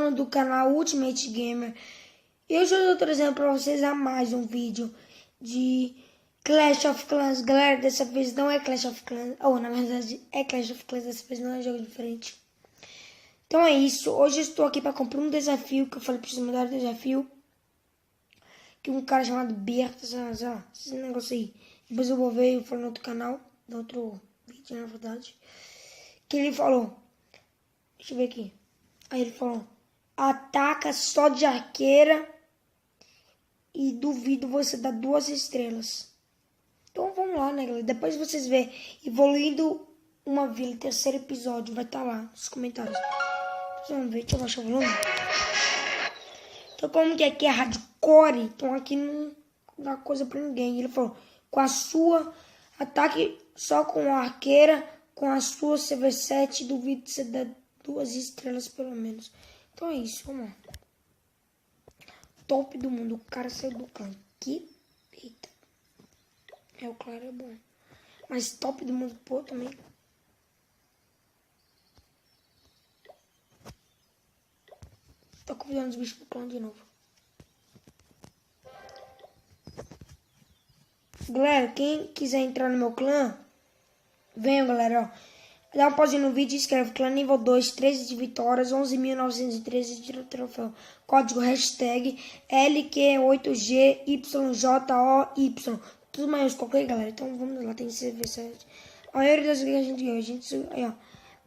dono do canal Ultimate Gamer. E hoje eu estou trazendo para vocês a mais um vídeo de Clash of Clans. Galera, dessa vez não é Clash of Clans, ou na verdade é Clash of Clans, dessa vez não é jogo diferente. Então é isso, hoje eu estou aqui para cumprir um desafio, que eu falei para vocês mandarem um desafio. Que um cara chamado Berta, esse negócio aí. Depois eu vou ver, eu falo no outro canal, no outro vídeo na verdade. Que ele falou, deixa eu ver aqui. Aí ele falou, ataca só de arqueira e duvido você dar 2 estrelas. Então vamos lá, né, galera? Depois vocês verem evoluindo uma vila, terceiro episódio, vai estar lá nos comentários. Então, vamos ver, deixa eu baixar o volume. Então como que aqui é hardcore, então aqui não dá coisa pra ninguém. Ele falou, com a sua, ataque só com a arqueira, com a sua CV7, duvido você dar 2 estrelas pelo menos. Então é isso, vamos lá. Top do mundo, o cara saiu do clã. Que eita. É, o claro é bom. Mas top do mundo, pô, também. Tô convidando os bichos pro clã de novo. Galera, quem quiser entrar no meu clã, venha, galera, ó. Dá um pauzinho no vídeo e escreve clã nível 2, 13 de vitórias, 11.913 de troféu. Código hashtag LQ8GYJOY. Tudo maiúsculo, ok, galera? Então vamos lá, tem CV7. A maioria das vezes a gente ganhou. Aí, ó.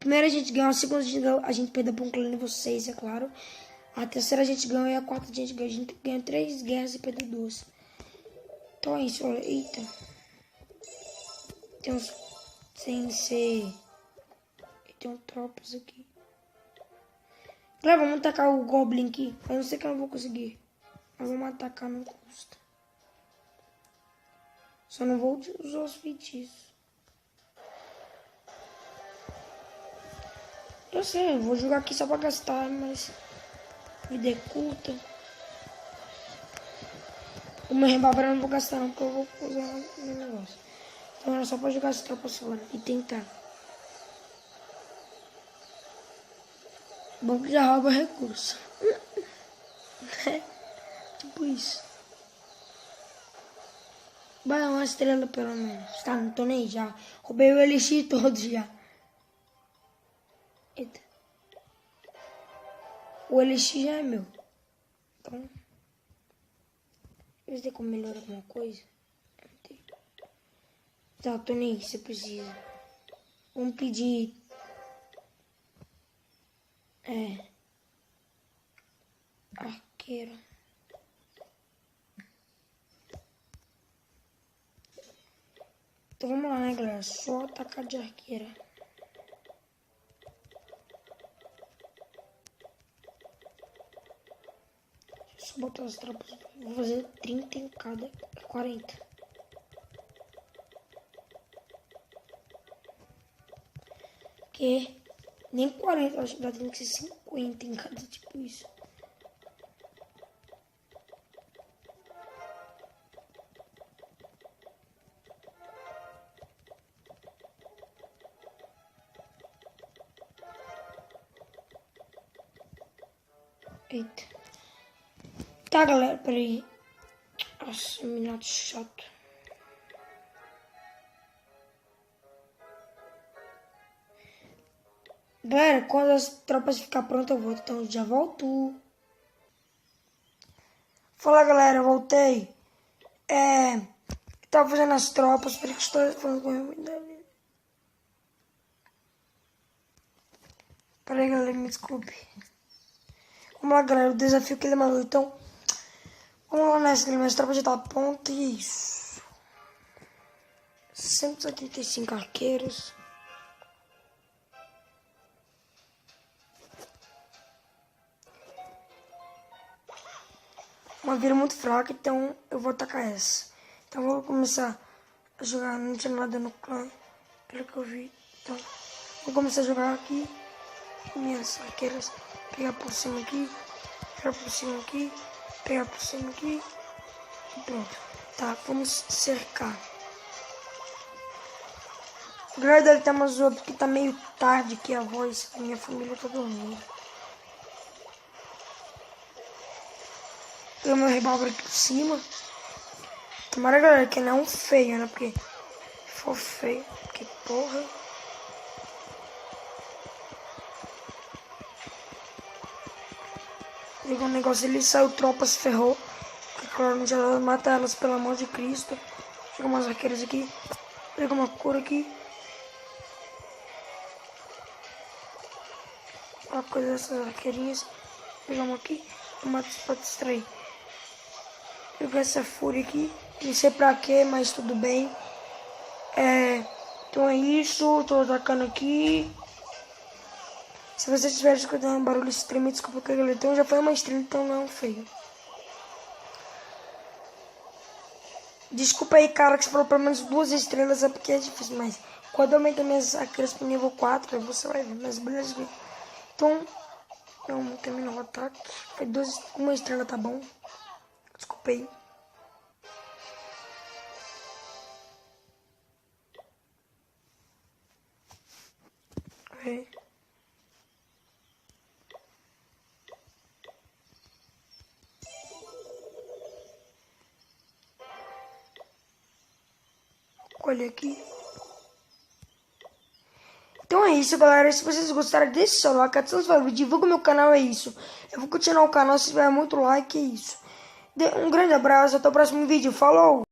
Primeiro a gente ganhou, a segunda a gente perdeu para um clã nível 6, é claro. A terceira a gente ganhou e a quarta a gente ganhou. A gente ganhou 3 guerras e perdeu 2. Então é isso, olha. Eita. Tem uns sensei. Tem um tropas aqui. Galera, vamos atacar o Goblin aqui. Eu não sei que eu não vou conseguir. Mas vamos atacar, não custa. Só não vou usar os feitiços. Eu sei, eu vou jogar aqui só pra gastar, mas me dê curta. O meu revólver eu não vou gastar não, porque eu vou usar o meu negócio. Então era só pra jogar as tropas fora e tentar. Bom que já rouba recurso. Tipo isso. Vai dar uma estrela pelo menos. Tá, não tô nem já. Roubei o elixir todo já. Eita. O elixir já é meu. Então. Ver se tem como melhorar alguma coisa. Tá, tô nem aí, você precisa. Vamos pedir. Arqueiro. Então vamos lá, né, galera? Só atacar de arqueira. Deixa eu só botar as tropas. Vou fazer 30 em cada. 40. Porque nem 40, eu acho que dá, tem que ser 50 em cada, tipo isso. Eita. Tá, galera, peraí. Nossa, minuto chato. Galera, quando as tropas ficar prontas eu volto, então já volto. Fala, galera, voltei. Tava fazendo as tropas, peraí que estou falando com ele. Peraí, galera, me desculpe. Vamos lá, galera, o desafio que ele mandou, então. Vamos lá nessa, galera, minhas tropas já tá pronta e é isso. 175 arqueiros. Uma vila muito fraca, então eu vou atacar essa. Então eu vou começar a jogar, não tinha nada no clã, pelo que eu vi. Então vou começar a jogar aqui, minhas arqueiras, pegar por cima aqui, pegar por cima aqui, pegar por cima aqui, e pronto. Tá, vamos cercar. Galera, deve ter umas outras porque tá meio tarde aqui a voz, a minha família tá dormindo. Peguei meu revólver aqui em cima. Tomara, galera, que não é um feio, né? Porque se for feio, que porra. Pegou um negócio ali, saiu tropa, se ferrou. Porque claro, já mata elas, pelo amor de Cristo. Chega umas arqueiras aqui. Pega uma cura aqui. Uma coisa dessas arqueirinhas. Pegar uma aqui. Uma pra distrair. Pegar essa fúria aqui. Não sei pra quê, mas tudo bem. Então é isso. Tô atacando aqui. Se vocês estiverem escutando um barulho estranho, desculpa, que galera. Então já foi uma estrela, então não feio. Desculpa aí, cara, que você falou pelo menos 2 estrelas, é porque é difícil, mas quando eu aumentar minhas arqueiras pro nível 4, você vai ver, mas beleza. Então, não terminou o ataque. Foi 1 estrela, tá bom? Desculpa aí. Olha aqui. Então é isso, galera. Se vocês gostaram desse seu like, divulga meu canal, é isso. Eu vou continuar o canal se tiver muito like, é isso. Um grande abraço, até o próximo vídeo. Falou!